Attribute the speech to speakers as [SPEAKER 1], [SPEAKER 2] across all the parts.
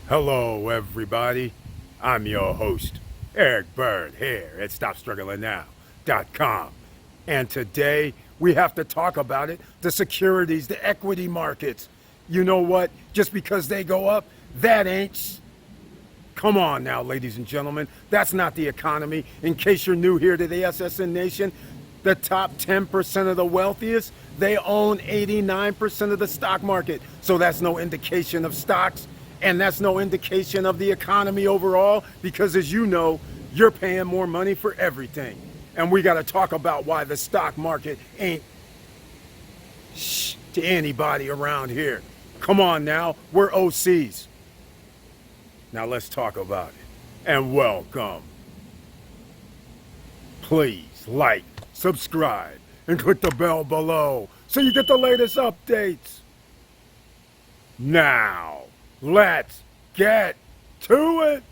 [SPEAKER 1] Hello, everybody. I'm your host, Eric Bird, here at StopStrugglingNow.com. And today, we have to talk about it, the securities, the equity markets. You know what? Just because they go up, that ain't... Come on now, ladies and gentlemen. That's not the economy. In case you're new here to the SSN Nation, the top 10% of the wealthiest, they own 89% of the stock market. So that's no indication of stocks, and that's no indication of the economy overall, because as you know, you're paying more money for everything. And we got to talk about why the stock market ain't shh to anybody around here. Come on now, we're OCs. Now let's talk about it. And welcome. Please like, subscribe, and click the bell below so you get the latest updates. Now, let's get to it.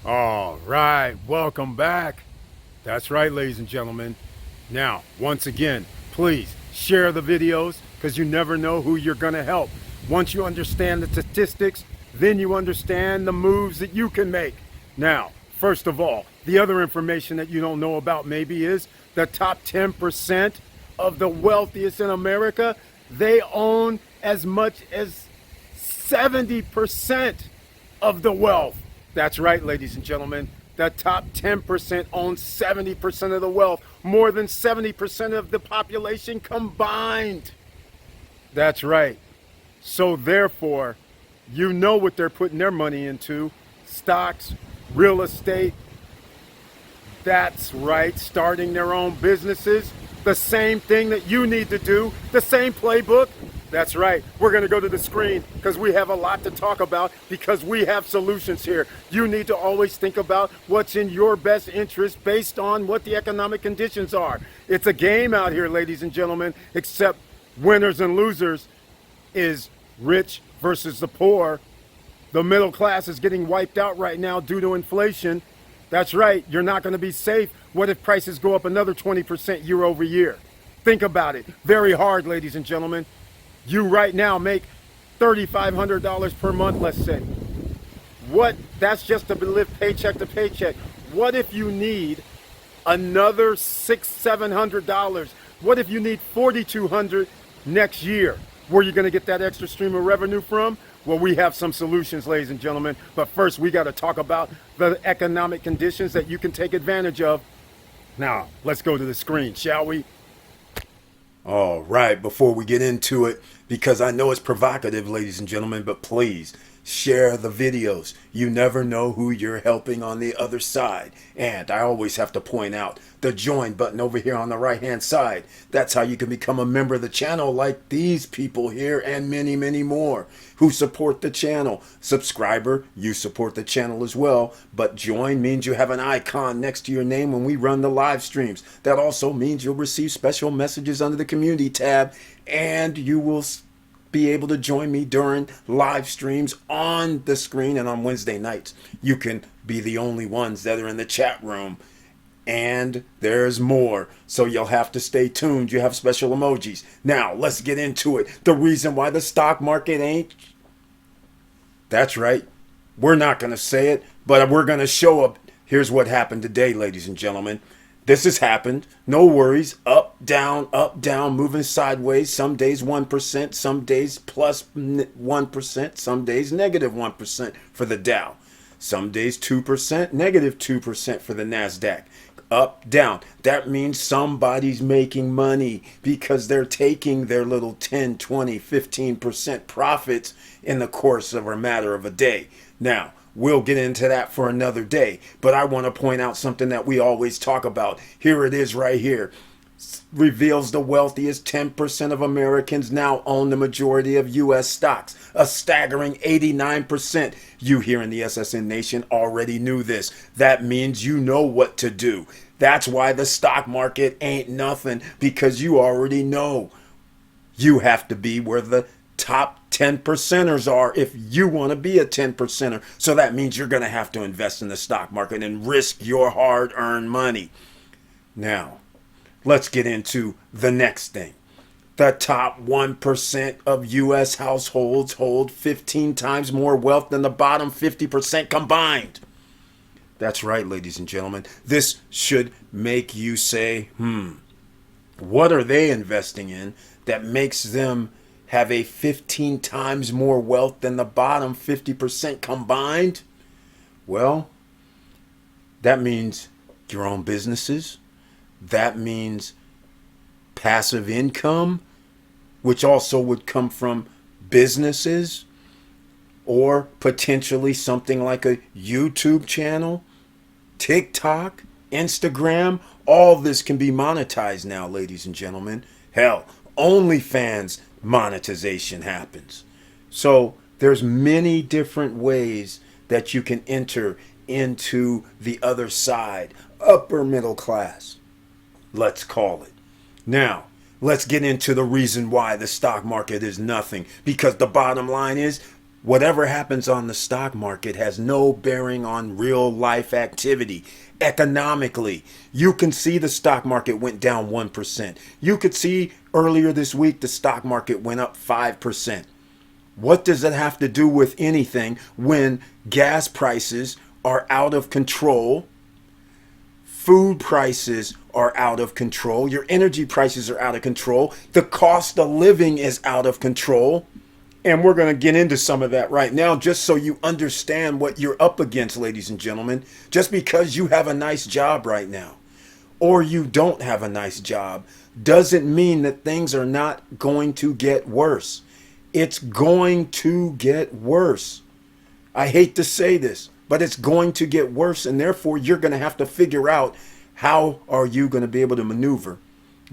[SPEAKER 1] All right, welcome back. That's right, ladies and gentlemen. Now, once again, please share the videos because you never know who you're going to help. Once you understand the statistics, then you understand the moves that you can make. Now, first of all, the other information that you don't know about maybe is the top 10% of the wealthiest in America, they own as much as 70% of the wealth. That's right, ladies and gentlemen. The top 10% owns 70% of the wealth, more than 70% of the population combined. That's right. So therefore, you know what they're putting their money into: stocks, real estate. That's right, starting their own businesses. The same thing that you need to do, the same playbook. That's right. We're going to go to the screen because we have a lot to talk about, because we have solutions here. You need to always think about what's in your best interest based on what the economic conditions are. It's a game out here, ladies and gentlemen, except winners and losers is rich versus the poor. The middle class is getting wiped out right now due to inflation. That's right. You're not going to be safe. What if prices go up another 20% year over year? Think about it very hard, ladies and gentlemen. You right now make $3,500 per month, let's say. That's just to live paycheck to paycheck. What if you need another $600-700? What if you need $4,200 next year? Where are you going to get that extra stream of revenue from? Well, we have some solutions, ladies and gentlemen. But first, we got to talk about the economic conditions that you can take advantage of. Now, let's go to the screen, shall we? All right, before we get into it, because I know it's provocative, ladies and gentlemen, but please share the videos. You never know who you're helping on the other side. And I always have to point out the join button over here on the right hand side. That's how you can become a member of the channel, like these people here and many, many more who support the channel. Subscriber, you support the channel as well, but join means you have an icon next to your name when we run the live streams. That also means you'll receive special messages under the community tab, and you will be able to join me during live streams on the screen. And on Wednesday nights, you can be the only ones that are in the chat room. And there's more, so you'll have to stay tuned. You have special emojis. Now, let's get into it. The reason why the stock market ain't... That's right. We're not going to say it, but we're going to show up. Here's what happened today, ladies and gentlemen. This has happened. No worries. Up, down, moving sideways. Some days 1%, some days plus 1%, some days negative 1% for the Dow. Some days 2%, negative 2% for the NASDAQ. Up, down. That means somebody's making money because they're taking their little 10, 20, 15% profits in the course of a matter of a day. Now, we'll get into that for another day, but I want to point out something that we always talk about. Here it is right here. reveals the wealthiest 10% of Americans now own the majority of U.S. stocks, a staggering 89%. You here in the SSN Nation already knew this. That means you know what to do. That's why the stock market ain't nothing, because you already know. You have to be where the top 10 percenters are if you want to be a 10 percenter. So that means you're going to have to invest in the stock market and risk your hard-earned money. Now, let's get into the next thing. The top 1% of U.S. households hold 15 times more wealth than the bottom 50% combined. That's right, ladies and gentlemen. This should make you say, what are they investing in that makes them have a 15 times more wealth than the bottom 50% combined? Well, that means your own businesses. That means passive income, which also would come from businesses, or potentially something like a YouTube channel, TikTok, Instagram. All this can be monetized now, ladies and gentlemen. Hell, OnlyFans monetization happens. So there's many different ways that you can enter into the other side, upper middle class, let's call it. Now, let's get into the reason why the stock market is nothing. Because the bottom line is, whatever happens on the stock market has no bearing on real life activity. Economically, you can see the stock market went down 1%. You could see earlier this week the stock market went up 5%. What does it have to do with anything when gas prices are out of control? Food prices are out of control. Your energy prices are out of control. The cost of living is out of control. And we're going to get into some of that right now, just so you understand what you're up against, ladies and gentlemen. Just because you have a nice job right now, or you don't have a nice job, doesn't mean that things are not going to get worse. It's going to get worse. I hate to say this, but it's going to get worse, and therefore you're going to have to figure out how are you going to be able to maneuver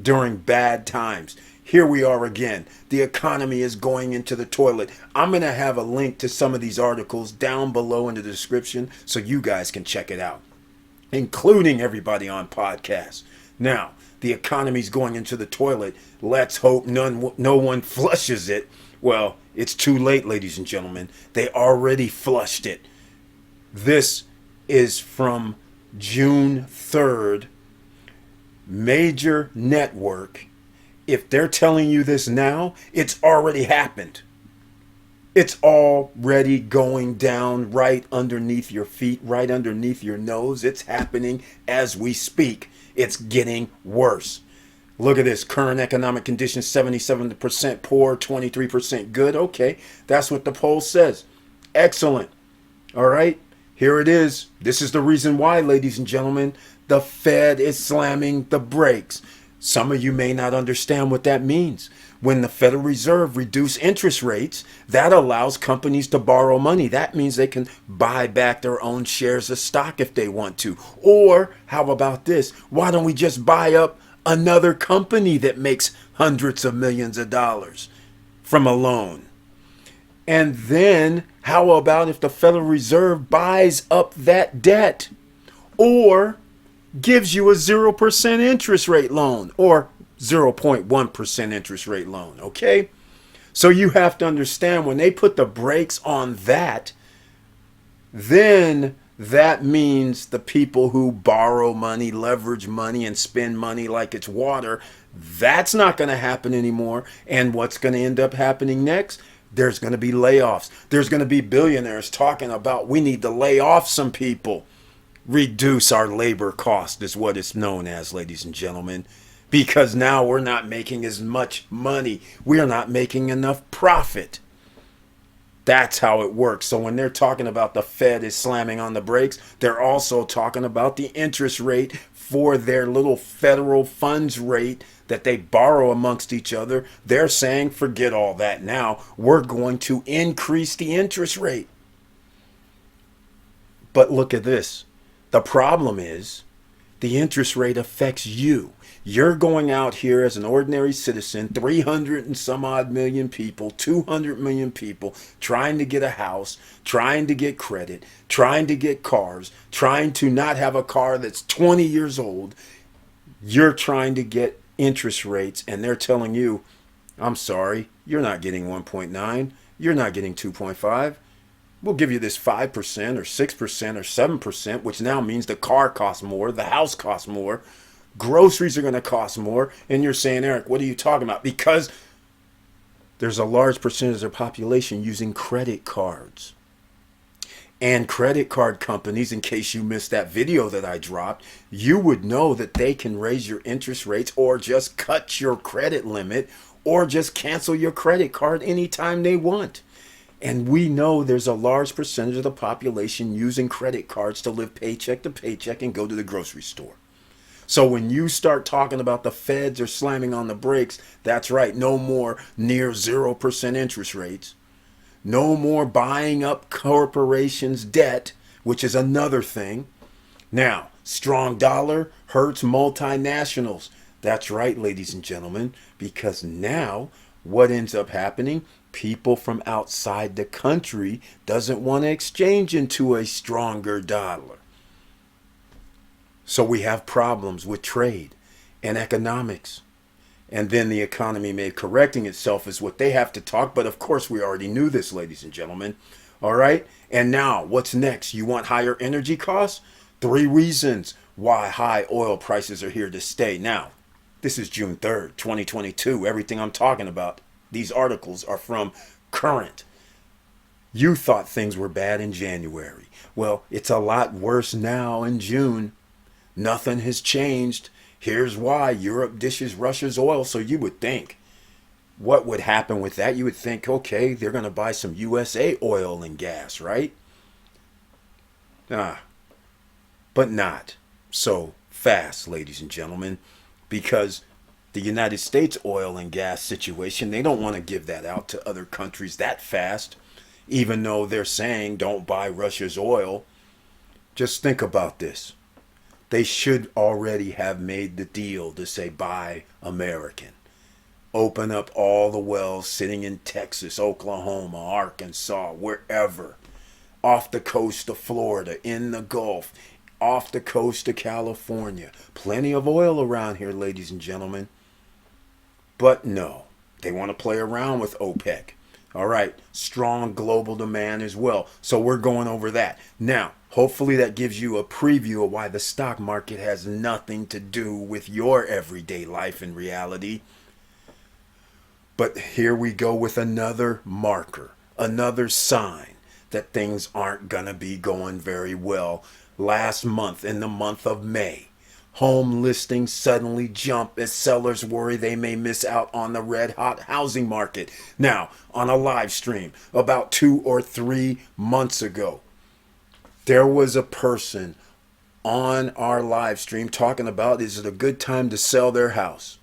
[SPEAKER 1] during bad times. Here we are again. The economy is going into the toilet. I'm going to have a link to some of these articles down below in the description so you guys can check it out, including everybody on podcasts. Now, the economy's going into the toilet. Let's hope no one flushes it. Well, it's too late, ladies and gentlemen. They already flushed it. This is from June 3rd. Major network. If they're telling you this now, it's already happened. It's already going down right underneath your feet, right underneath your nose. It's happening as we speak. It's getting worse. Look at this. Current economic conditions, 77% poor, 23% good. Okay, that's what the poll says. Excellent. All right, here it is. This is the reason why, ladies and gentlemen, the Fed is slamming the brakes. Some of you may not understand what that means. When the Federal Reserve reduce interest rates, that allows companies to borrow money. That means they can buy back their own shares of stock if they want to. Or how about this? Why don't we just buy up another company that makes hundreds of millions of dollars from a loan? And then how about if the Federal Reserve buys up that debt, or gives you a 0% interest rate loan, or 0.1% interest rate loan, okay? So you have to understand, when they put the brakes on that, then that means the people who borrow money, leverage money, and spend money like it's water, that's not going to happen anymore. And what's going to end up happening next? There's going to be layoffs. There's going to be billionaires talking about, we need to lay off some people. Reduce our labor cost is what it's known as, ladies and gentlemen, because now we're not making as much money. We are not making enough profit. That's how it works. So when they're talking about the Fed is slamming on the brakes, they're also talking about the interest rate for their little federal funds rate that they borrow amongst each other. They're saying, forget all that now. We're going to increase the interest rate. But look at this. The problem is The interest rate affects you. You're going out here as an ordinary citizen, 300 and some odd million people, 200 million people, trying to get a house, trying to get credit, trying to get cars, trying to not have a car that's 20 years old. You're trying to get interest rates, and they're telling you, I'm sorry, you're not getting 1.9, you're not getting 2.5. We'll give you this 5% or 6% or 7%, which now means the car costs more, the house costs more, groceries are going to cost more. And you're saying, Eric, what are you talking about? Because there's a large percentage of the population using credit cards. And credit card companies, in case you missed that video that I dropped, you would know that they can raise your interest rates or just cut your credit limit or just cancel your credit card anytime they want. And we know there's a large percentage of the population using credit cards to live paycheck to paycheck and go to the grocery store. So when you start talking about the feds are slamming on the brakes, that's right, no more near 0% interest rates. No more buying up corporations' debt, which is another thing. Now, strong dollar hurts multinationals. That's right, ladies and gentlemen, because now what ends up happening? People from outside the country doesn't want to exchange into a stronger dollar. So we have problems with trade and economics. And then the economy may correcting itself is what they have to talk. But of course, we already knew this, ladies and gentlemen. All right. And now what's next? You want higher energy costs? 3 reasons why high oil prices are here to stay. Now, this is June 3rd, 2022. Everything I'm talking about, these articles are from current. You thought things were bad in January. Well, it's a lot worse now in June. Nothing has changed. Here's why. Europe dishes Russia's oil. So you would think, what would happen with that? You would think, okay, they're going to buy some USA oil and gas, right? But not so fast, ladies and gentlemen, because the United States oil and gas situation, they don't want to give that out to other countries that fast, even though they're saying don't buy Russia's oil. Just think about this. They should already have made the deal to say buy American. Open up all the wells sitting in Texas, Oklahoma, Arkansas, wherever. Off the coast of Florida, in the Gulf, off the coast of California. Plenty of oil around here, ladies and gentlemen. But no, they want to play around with OPEC. All right, strong global demand as well. So we're going over that. Now, hopefully that gives you a preview of why the stock market has nothing to do with your everyday life and reality. But here we go with another marker, another sign that things aren't going to be going very well. Last month, in the month of May, home listings suddenly jump as sellers worry they may miss out on the red hot housing market. Now, on a live stream about 2 or 3 months ago, there was a person on our live stream talking about, is it a good time to sell their house?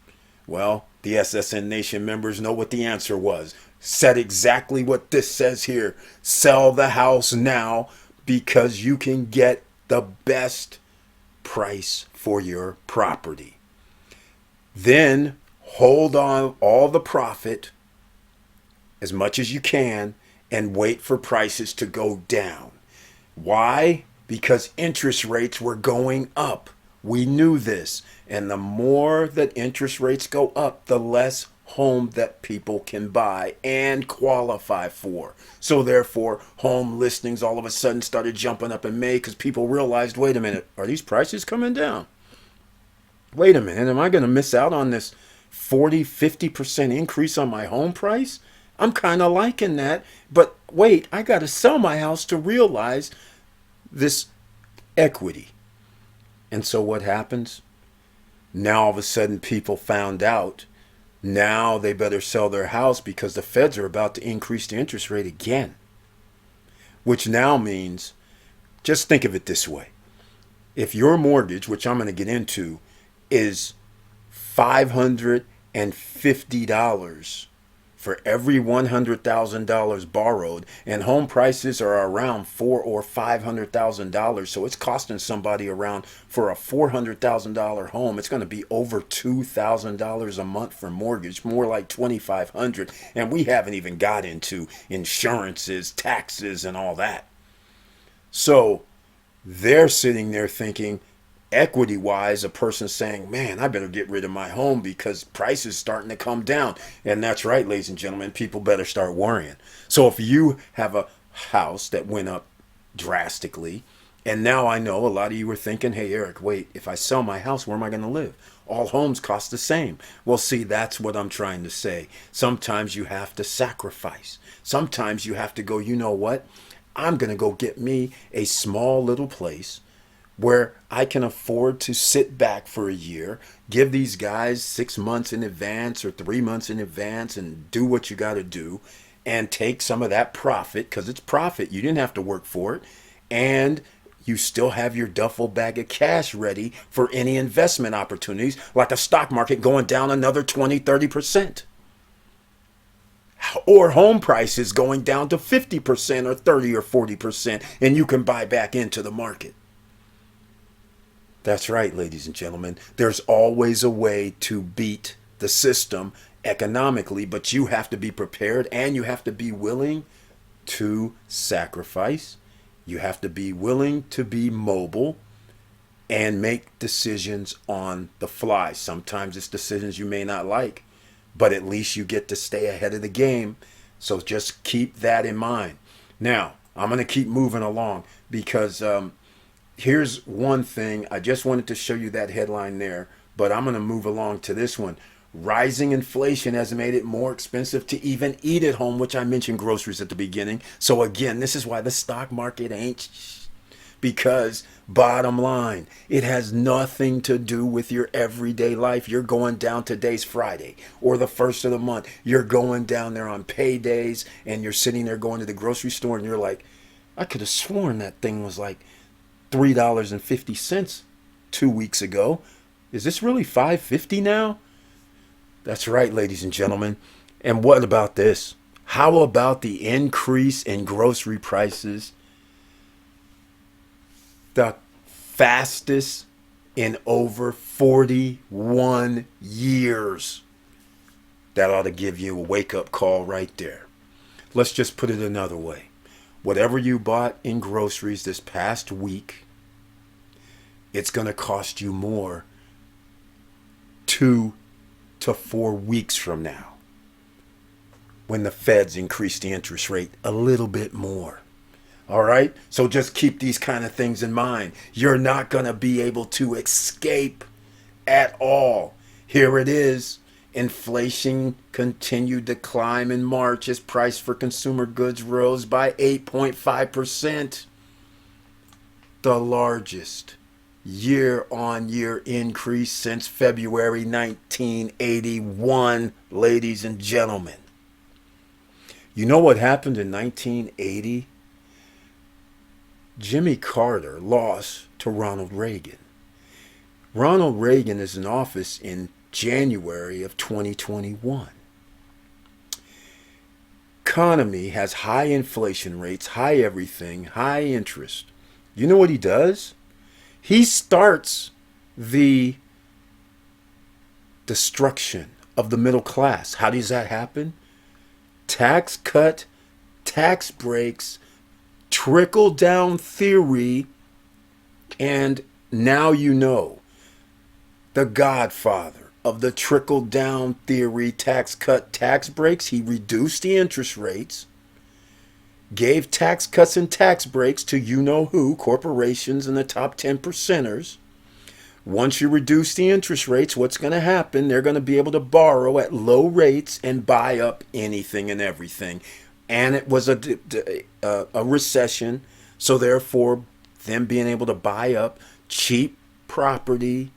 [SPEAKER 1] Well, the SSN Nation members know what the answer was. Said exactly what this says here. Sell the house now because you can get the best price for your property. Then hold on all the profit as much as you can and wait for prices to go down. Why? Because interest rates were going up. We knew this. And the more that interest rates go up, the less home that people can buy and qualify for. So therefore, home listings all of a sudden started jumping up in May because people realized, wait a minute, are these prices coming down? Wait a minute, am I going to miss out on this 40-50% increase on my home price? I'm kind of liking that. But wait, I got to sell my house to realize this equity. And so what happens? Now all of a sudden people found out. Now they better sell their house because the feds are about to increase the interest rate again. Which now means, just think of it this way. If your mortgage, which I'm going to get into, is $550
[SPEAKER 2] for every $100,000 borrowed, and home prices are around $400,000 or $500,000. So it's costing somebody around, for a $400,000 home, it's going to be over $2,000 a month for mortgage, more like $2,500, and we haven't even got into insurances, taxes, and all that. So they're sitting there thinking, equity wise, a person saying, man, I better get rid of my home because prices starting to come down. And that's right, ladies and gentlemen, people better start worrying. So if you have a house that went up drastically, and now I know a lot of you are thinking, hey, Eric, wait, if I sell my house, where am I going to live? All homes cost the same. Well, see, that's what I'm trying to say. Sometimes you have to sacrifice. Sometimes you have to go, you know what? I'm going to go get me a small little place where I can afford to sit back for a year, give these guys 6 months in advance or 3 months in advance and do what you got to do and take some of that profit, because it's profit. You didn't have to work for it. And you still have your duffel bag of cash ready for any investment opportunities, like a stock market going down another 20-30%. Or home prices going down to 50% or 30 or 40%, and you can buy back into the market. That's right, ladies and gentlemen. There's always a way to beat the system economically, but you have to be prepared and you have to be willing to sacrifice. You have to be willing to be mobile and make decisions on the fly. Sometimes it's decisions you may not like, but at least you get to stay ahead of the game. So just keep that in mind. Now, I'm going to keep moving along because here's one thing. I just wanted to show you that headline there, but I'm going to move along to this one. Rising inflation has made it more expensive to even eat at home, which I mentioned groceries at the beginning. So again, this is why the stock market ain't sh. Because bottom line, it has nothing to do with your everyday life. You're going down, today's Friday or the first of the month. You're going down there on paydays and you're sitting there going to the grocery store and you're like, I could have sworn that thing was like $3.50 2 weeks ago. Is this really $5.50 now? That's right, ladies and gentlemen. And what about this? How about the increase in grocery prices? The fastest in over 41 years. That ought to give you a wake-up call right there. Let's just put it another way. Whatever you bought in groceries this past week, it's going to cost you more 2 to 4 weeks from now when the feds increase the interest rate a little bit more. All right? So just keep these kind of things in mind. You're not going to be able to escape at all. Here it is. Inflation continued to climb in March as price for consumer goods rose by 8.5%. The largest year-on-year increase since February 1981, ladies and gentlemen. You know what happened in 1980? Jimmy Carter lost to Ronald Reagan. Ronald Reagan is in office in January of 2021. Economy has high inflation rates, high everything, high interest. You know what he does? He starts the destruction of the middle class. How does that happen? Tax cut, tax breaks, trickle down theory, and now you know the godfather of the trickle down theory, tax cut, tax breaks. He reduced the interest rates, gave tax cuts and tax breaks to you know who, corporations and the top 10 percenters. Once you reduce the interest rates, what's going to happen? They're going to be able to borrow at low rates and buy up anything and everything. And it was a recession, so therefore them being able to buy up cheap property,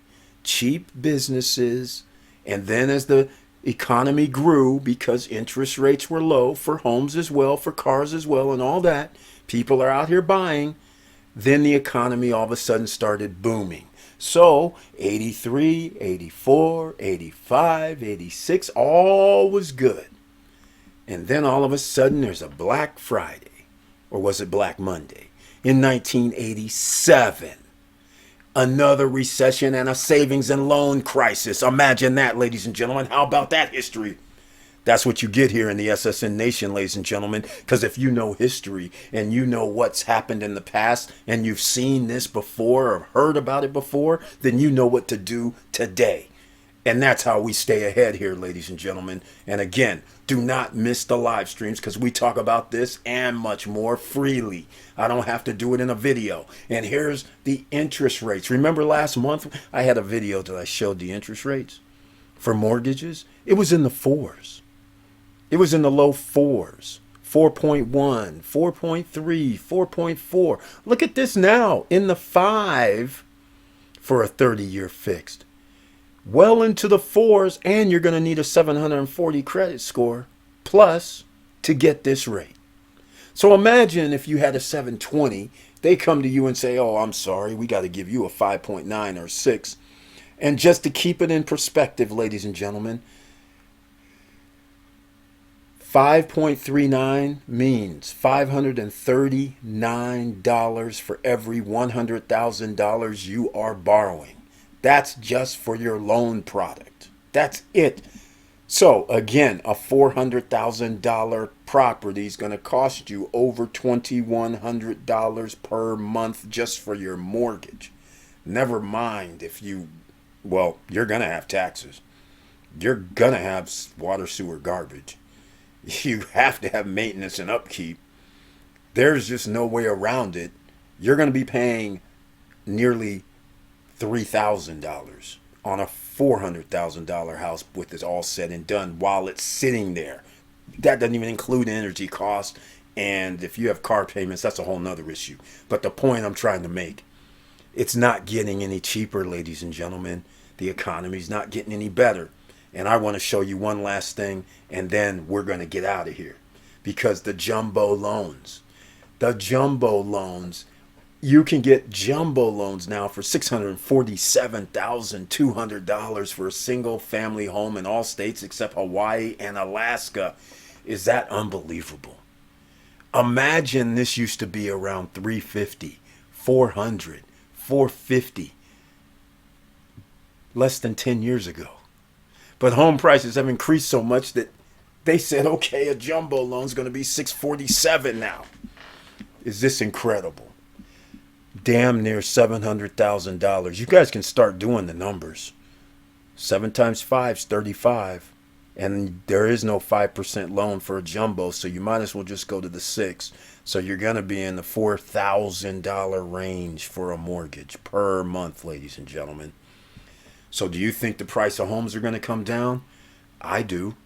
[SPEAKER 2] cheap businesses, and then as the economy grew, because interest rates were low for homes as well, for cars as well, and all that, people are out here buying, then the economy all of a sudden started booming. So 83, 84, 85, 86, all was good. And then all of a sudden there's a Black Friday, or was it Black Monday, in 1987. Another recession and a savings and loan crisis. Imagine that, ladies and gentlemen. How about that history? That's what you get here in the SSN Nation, ladies and gentlemen. Because if you know history and you know what's happened in the past and you've seen this before or heard about it before, then you know what to do today. And that's how we stay ahead here, ladies and gentlemen. And again, do not miss the live streams because we talk about this and much more freely. I don't have to do it in a video. And here's the interest rates. Remember last month I had a video that I showed the interest rates for mortgages? It was in the fours. It was in the low fours. 4.1, 4.3, 4.4. Look at this now, in the 5 for a 30-year fixed. Well into the fours, and you're going to need a 740 credit score plus to get this rate. So imagine if you had a 720, they come to you and say, oh, I'm sorry, we got to give you a 5.9 or 6. And just to keep it in perspective, ladies and gentlemen, 5.39 means $539 for every $100,000 you are borrowing. That's just for your loan product. That's it. So again, a $400,000 property is going to cost you over $2,100 per month just for your mortgage. Never mind if you're going to have taxes. You're going to have water, sewer, garbage. You have to have maintenance and upkeep. There's just no way around it. You're going to be paying nearly $3,000 on a $400,000 house with it all said and done while it's sitting there. That doesn't even include energy costs. And if you have car payments, that's a whole nother issue. But the point I'm trying to make, it's not getting any cheaper, ladies and gentlemen. The economy's not getting any better. And I want to show you one last thing, and then we're going to get out of here. Because the jumbo loans, you can get jumbo loans now for $647,200 for a single family home in all states except Hawaii and Alaska. Is that unbelievable? Imagine this used to be around $350, $400, $450 less than 10 years ago. But home prices have increased so much that they said, okay, a jumbo loan is going to be $647 now. Is this incredible? Damn near $700,000. You guys can start doing the numbers. 7 times 5 is 35. And there is no 5% loan for a jumbo, so you might as well just go to the 6. So you're going to be in the $4,000 range for a mortgage per month, ladies and gentlemen. So do you think the price of homes are going to come down? I do.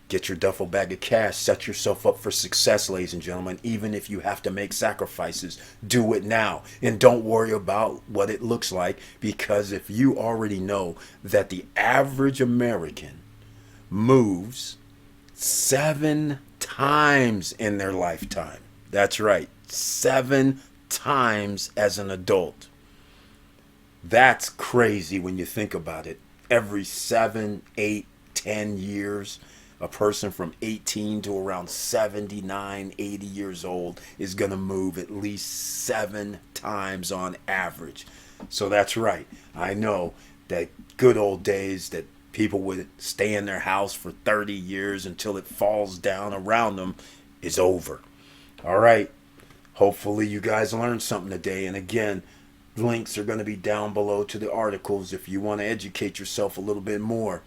[SPEAKER 2] Get your duffel bag of cash. Set yourself up for success, ladies and gentlemen. Even if you have to make sacrifices, do it now. And don't worry about what it looks like, because if you already know that the average American moves 7 times in their lifetime. That's right, 7 times as an adult. That's crazy when you think about it. Every 7, 8, 10 years, a person from 18 to around 79, 80 years old is going to move at least 7 times on average. So that's right. I know that good old days that people would stay in their house for 30 years until it falls down around them is over. All right. Hopefully you guys learned something today. And again, links are going to be down below to the articles if you want to educate yourself a little bit more.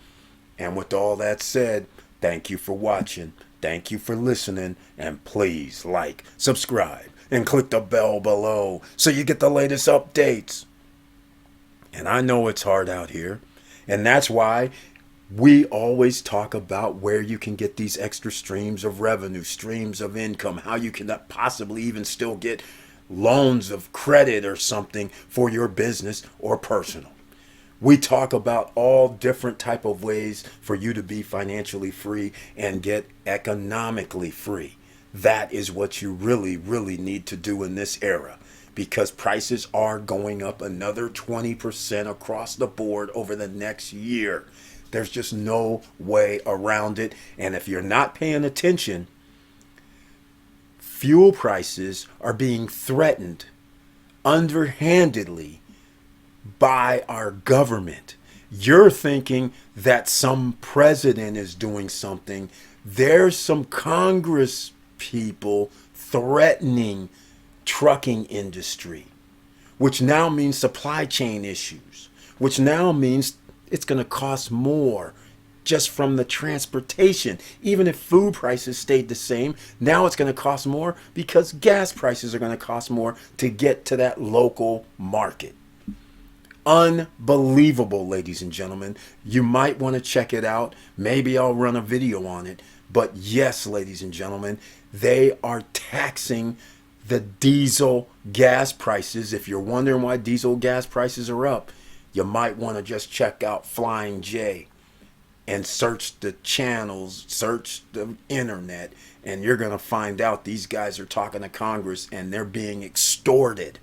[SPEAKER 2] And with all that said, thank you for watching. Thank you for listening. And please like, subscribe, and click the bell below so you get the latest updates. And I know it's hard out here. And that's why we always talk about where you can get these extra streams of revenue, streams of income, how you can possibly even still get loans of credit or something for your business or personal. We talk about all different type of ways for you to be financially free and get economically free. That is what you really, really need to do in this era, because prices are going up another 20% across the board over the next year. There's just no way around it. And if you're not paying attention, fuel prices are being threatened underhandedly by our government. You're thinking that some president is doing something. There's some Congress people threatening trucking industry, which now means supply chain issues, which now means it's going to cost more just from the transportation. Even if food prices stayed the same, now it's going to cost more because gas prices are going to cost more to get to that local market. Unbelievable, ladies and gentlemen. You might want to check it out. Maybe I'll run a video on it. But yes, ladies and gentlemen, they are taxing the diesel gas prices. If you're wondering why diesel gas prices are up, you might want to just check out Flying J and search the channels, search the internet, and you're going to find out these guys are talking to Congress and they're being extorted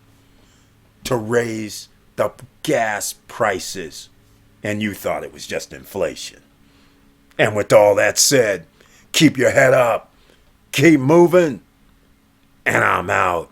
[SPEAKER 2] to raise the gas prices. And you thought it was just inflation. And with all that said, keep your head up, keep moving, and I'm out.